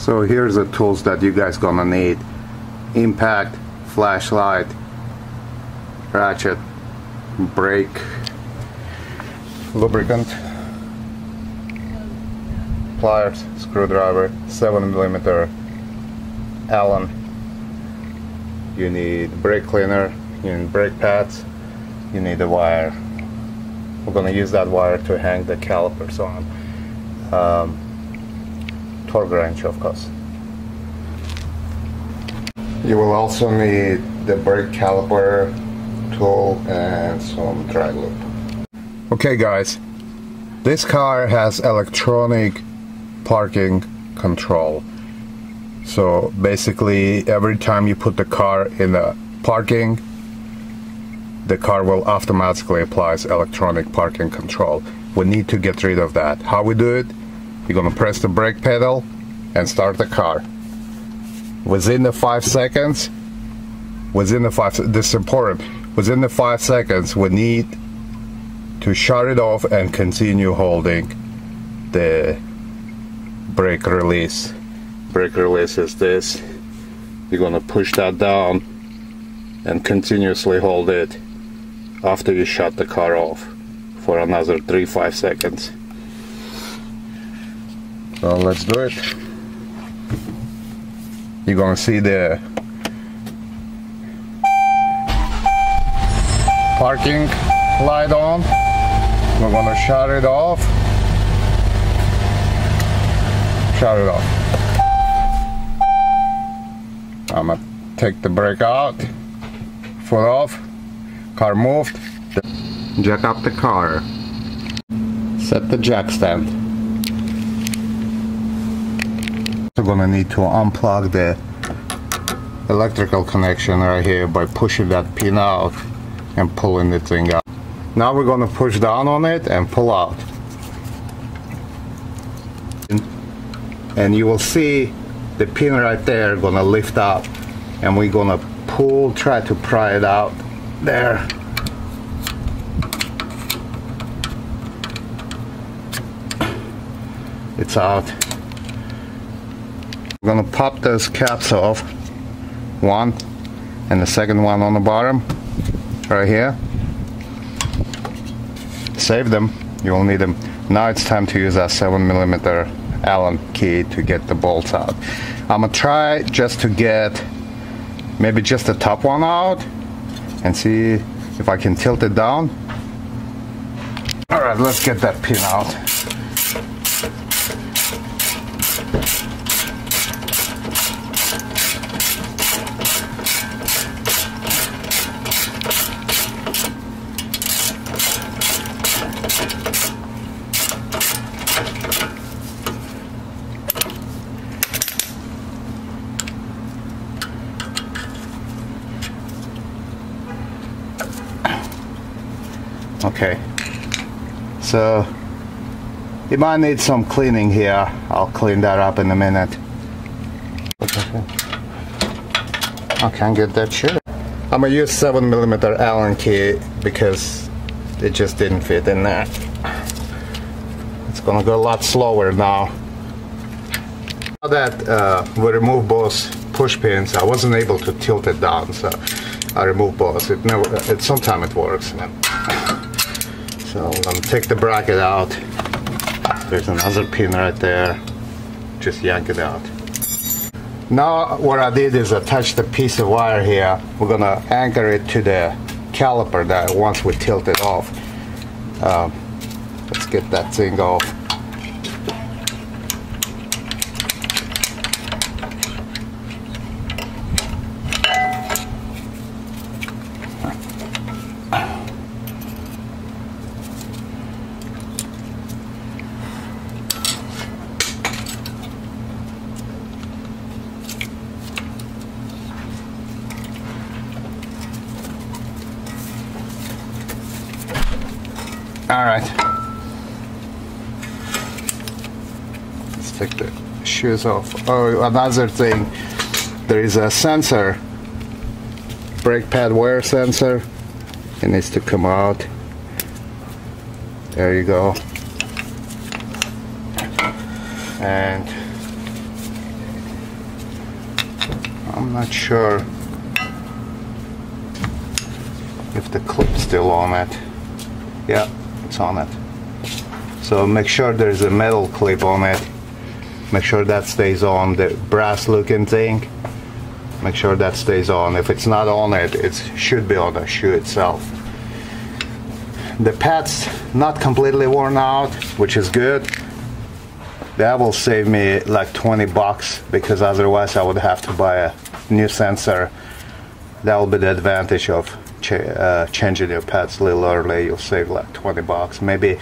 So here's the tools that you guys gonna need: impact, flashlight, ratchet, brake, lubricant, pliers, screwdriver, 7mm Allen. You need brake cleaner, you need brake pads, you need a wire. We're gonna use that wire to hang the calipers on. Torque wrench, of course. You will also need the brake caliper tool and some dry lube. Okay guys, this car has electronic parking control. So basically every time you put the car in the parking, the car will automatically apply electronic parking control. We need to get rid of that. How we do it? You're gonna press the brake pedal and start the car. Within the 5 seconds, this is important, within the 5 seconds we need to shut it off and continue holding the brake release. Brake release is this. You're gonna push that down and continuously hold it after you shut the car off for another 3-5 seconds. So let's do it. You're gonna see the parking light on. We're gonna shut it off. Shut it off. I'm gonna take the brake out. Foot off. Car moved. Jack up the car. Set the jack stand. We're gonna need to unplug the electrical connection right here by pushing that pin out and pulling the thing out. Now we're gonna push down on it and pull out. And you will see the pin right there gonna lift up, and we're gonna pull, try to pry it out there. It's out. We're gonna pop those caps off. One, and the second one on the bottom, right here. Save them, you will need them. Now it's time to use that 7mm Allen key to get the bolts out. I'm gonna try just to get maybe just the top one out and see if I can tilt it down. Alright, let's get that pin out. Okay, so you might need some cleaning here. I'll clean that up in a minute. I can't get that shit. I'm gonna use 7mm Allen key because it just didn't fit in there. It's gonna go a lot slower now. Now that we removed both push pins, I wasn't able to tilt it down, so I removed both. Sometimes it works. So I'm gonna take the bracket out. There's another pin right there. Just yank it out. Now what I did is attach the piece of wire here. We're gonna anchor it to the caliper that once we tilt it off. Let's get that thing off. All right, let's take the shoes off. Oh, another thing, there is a sensor, brake pad wear sensor. It needs to come out. There you go. And I'm not sure if the clip's still on it. Yeah, it's on it. So make sure there's a metal clip on it. Make sure that stays on, the brass looking thing. Make sure that stays on. If it's not on it, it should be on the shoe itself. The pad's not completely worn out, which is good. That will save me like 20 bucks, because otherwise I would have to buy a new sensor. That will be the advantage of changing your pads a little early. You'll save like 20 bucks, maybe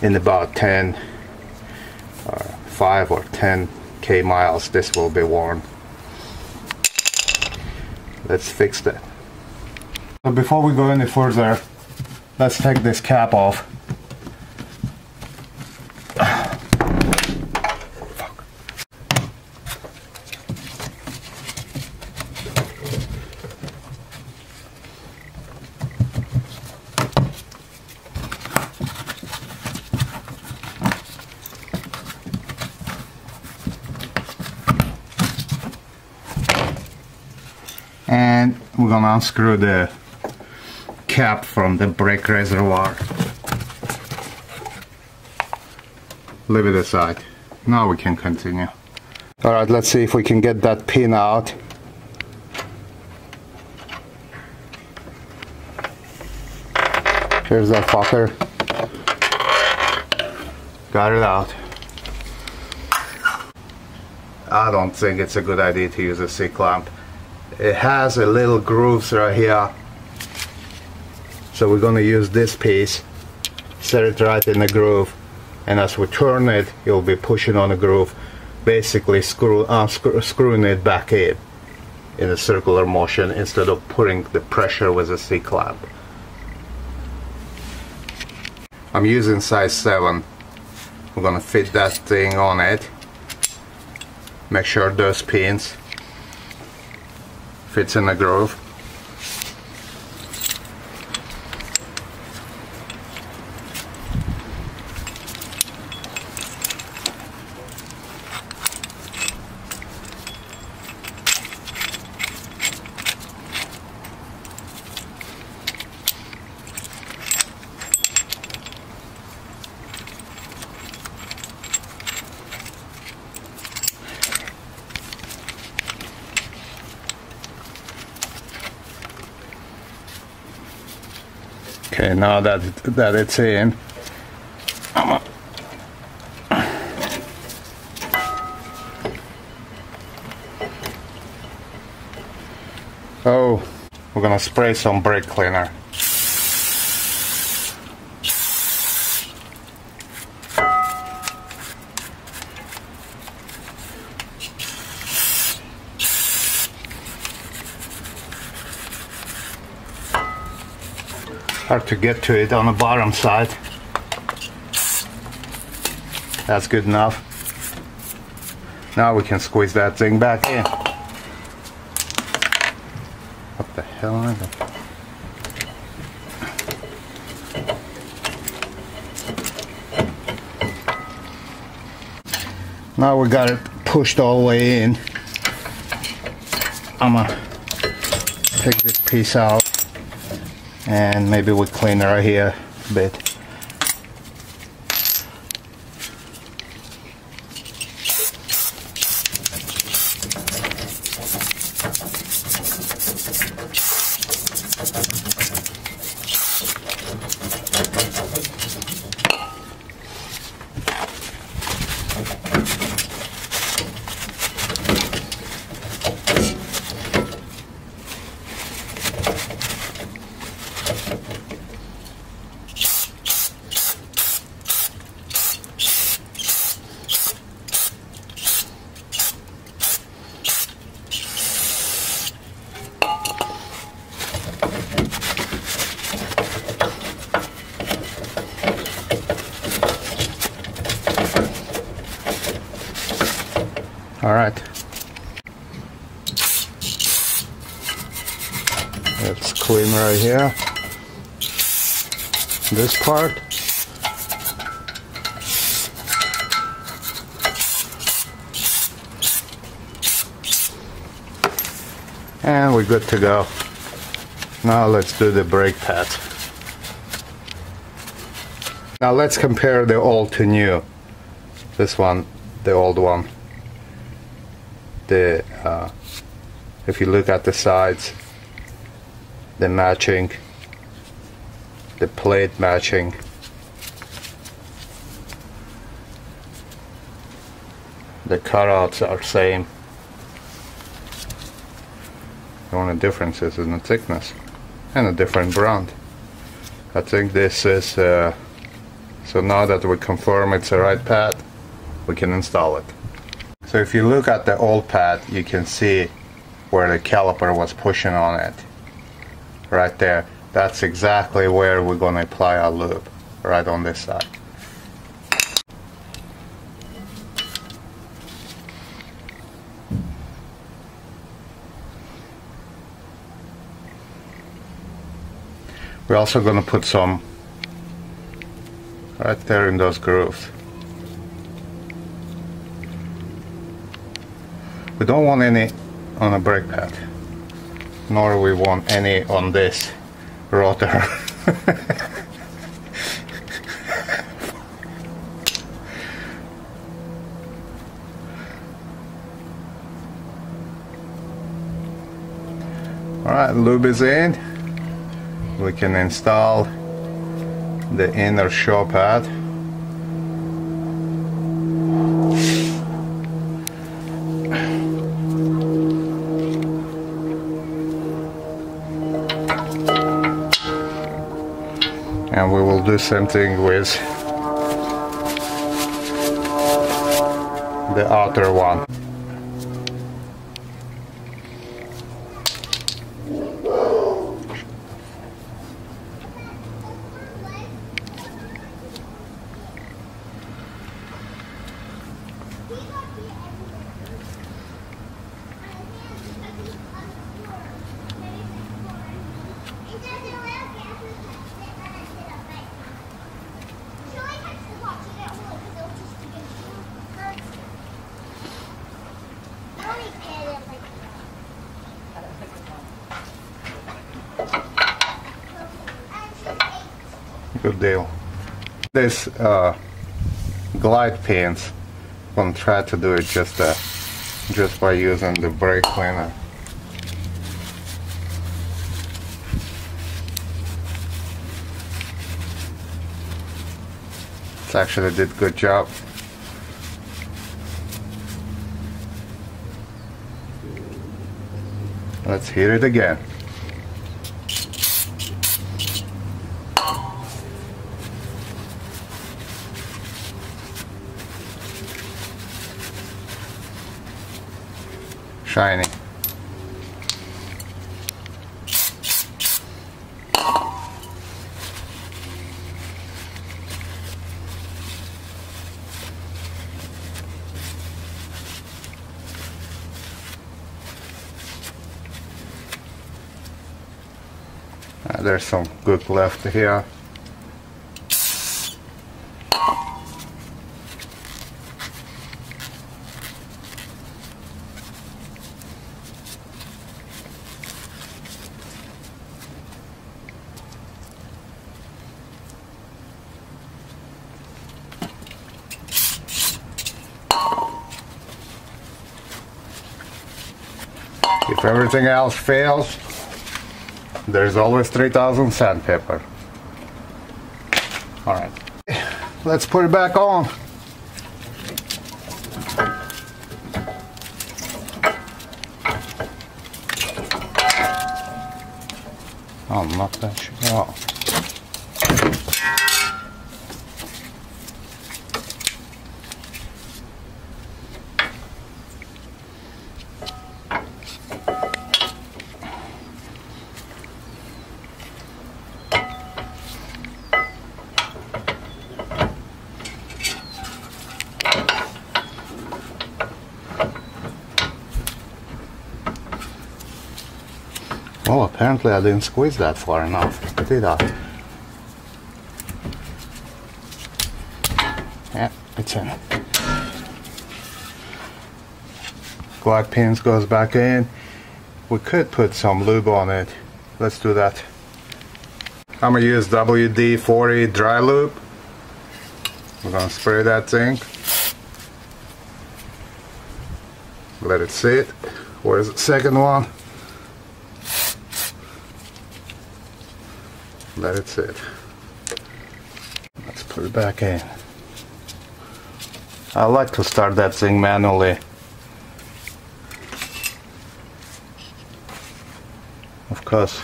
in about 10 or 5 or 10k miles this will be worn. Let's fix that. So before we go any further, let's take this cap off. And we're gonna unscrew the cap from the brake reservoir. Leave it aside. Now we can continue. Alright, let's see if we can get that pin out. Here's that fucker. Got it out. I don't think it's a good idea to use a C-clamp. It has a little grooves right here, so we're going to use this piece, set it right in the groove, and as we turn it, you'll be pushing on the groove, basically screwing it back in a circular motion instead of putting the pressure with a C-clamp. I'm using size 7. We're going to fit that thing on it. Make sure those pins fits in the groove. Okay, now that it's in, oh, we're gonna spray some brake cleaner. Hard to get to it on the bottom side. That's good enough. Now we can squeeze that thing back in. What the hell are they? Now we got it pushed all the way in. I'm gonna take this piece out. And maybe we'll clean right here a bit. All right, let's clean right here, this part. And we're good to go. Now let's do the brake pads. Now let's compare the old to new. This one, the old one. If you look at the sides, the matching, the plate matching. The cutouts are same. The only difference is in the thickness and a different brand. I think this is so now that we confirm it's the right pad, we can install it. So if you look at the old pad, you can see where the caliper was pushing on it. Right there. That's exactly where we're going to apply our lube, right on this side. We're also going to put some right there in those grooves. We don't want any on a brake pad, nor we want any on this rotor. Alright, lube is in. We can install the inner show pad. And we will do something with the outer one. Good deal. This glide pins, I'm going to try to do it just by using the brake cleaner. It actually did a good job. Let's heat it again. Shiny. There's some good left here. If everything else fails, there's always 3000 sandpaper. Alright, let's put it back on. Oh, knock that shit off. Oh, apparently I didn't squeeze that far enough, did I? Yeah, it's in. Glide pins goes back in, We could put some lube on it. Let's do that. I'm gonna use WD-40 dry lube. We're gonna spray that thing. Let it sit. Where's the second one? Let it sit. Let's put it back in. I like to start that thing manually. Of course.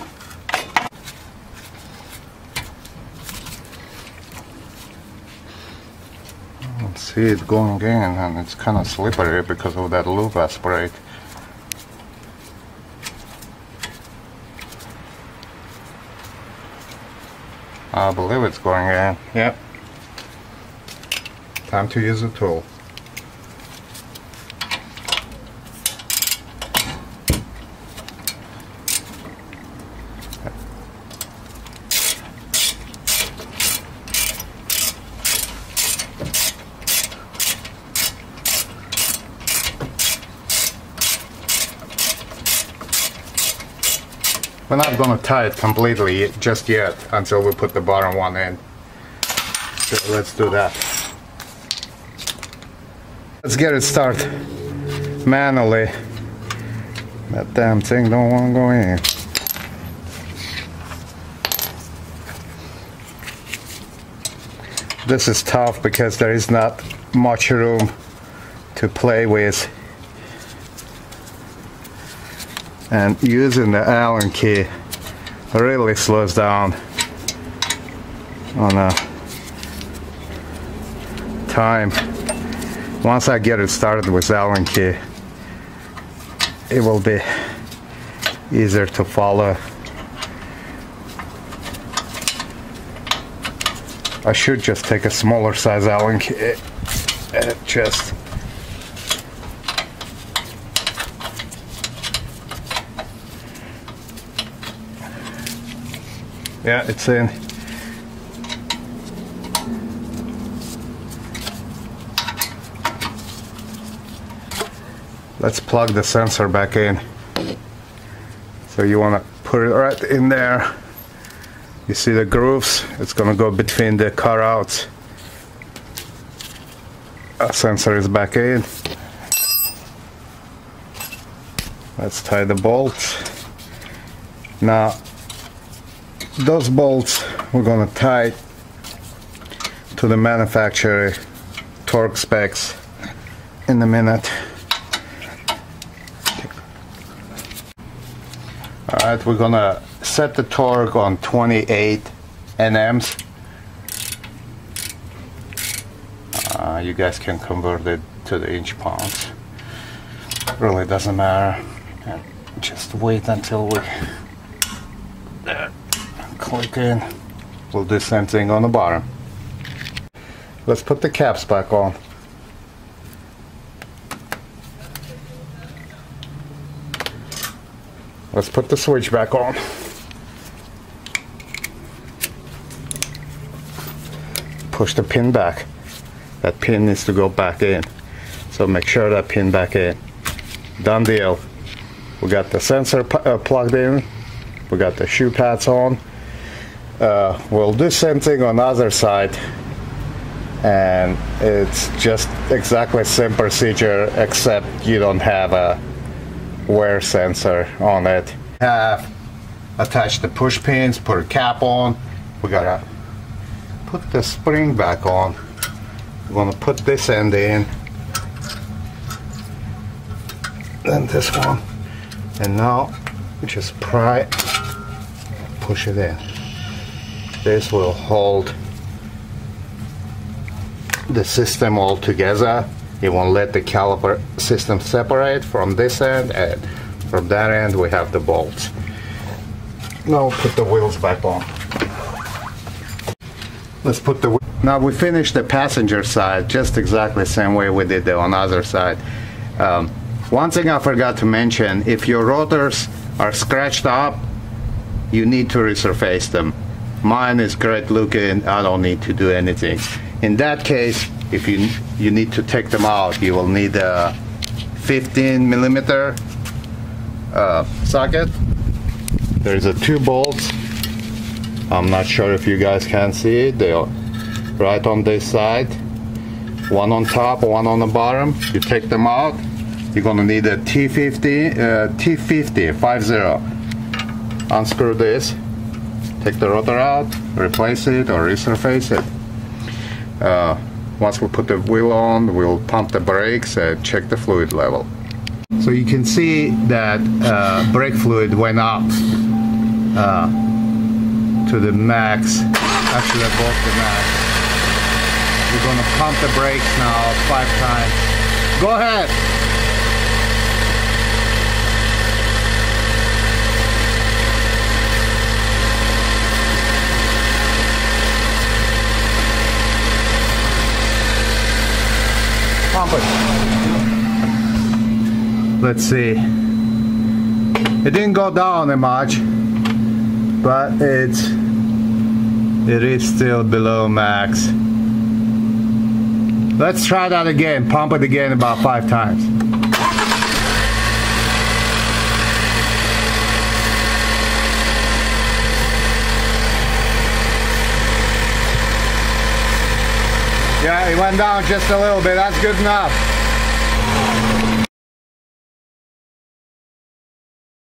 See it going in, and it's kind of slippery because of that lube I sprayed. I believe it's going in. Yep. Time to use the tool. We're not going to tie it completely just yet until we put the bottom one in. So let's do that. Let's get it started manually. That damn thing don't want to go in. This is tough because there is not much room to play with. And using the Allen key really slows down on a time. Once I get it started with Allen key, it will be easier to follow. I should just take a smaller size Allen key and just yeah, it's in. Let's plug the sensor back in. So you want to put it right in there. You see the grooves? It's going to go between the cutouts. Our sensor is back in. Let's tie the bolts. Now, those bolts we're going to tie to the manufacturer torque specs in a minute. Alright, we're going to set the torque on 28 NMs. You guys can convert it to the inch pounds. Really doesn't matter. And just wait until we click in. We'll do the same thing on the bottom. Let's put the caps back on. Let's put the switch back on. Push the pin back. That pin needs to go back in. So make sure that pin back in. Done deal. We got the sensor plugged in. We got the shoe pads on. We'll do the same thing on the other side. And it's just exactly the same procedure, except you don't have a wear sensor on it. Have attached the push pins, put a cap on. We gotta put the spring back on. We're gonna put this end in, then this one, and now just pry, push it in. This will hold the system all together. It won't let the caliper system separate from this end, and from that end we have the bolts. Now put the wheels back on. Let's put the. Now we finished the passenger side just exactly the same way we did on the other side. One thing I forgot to mention: if your rotors are scratched up, you need to resurface them. Mine is great looking. I don't need to do anything. In that case, if you need to take them out, you will need a 15 millimeter socket. There's a 2 bolts. I'm not sure if you guys can see it. They are right on this side. One on top, one on the bottom. You take them out. You're gonna need a T50, 50. Unscrew this. Take the rotor out, replace it or resurface it. Once we put the wheel on, we'll pump the brakes and check the fluid level. So you can see that brake fluid went up to the max, actually above the max. We're gonna pump the brakes now 5 times. Go ahead! Pump it. Let's see. It didn't go down that much, but it is still below max. Let's try that again. Pump it again about 5 times. Yeah, it went down just a little bit. That's good enough.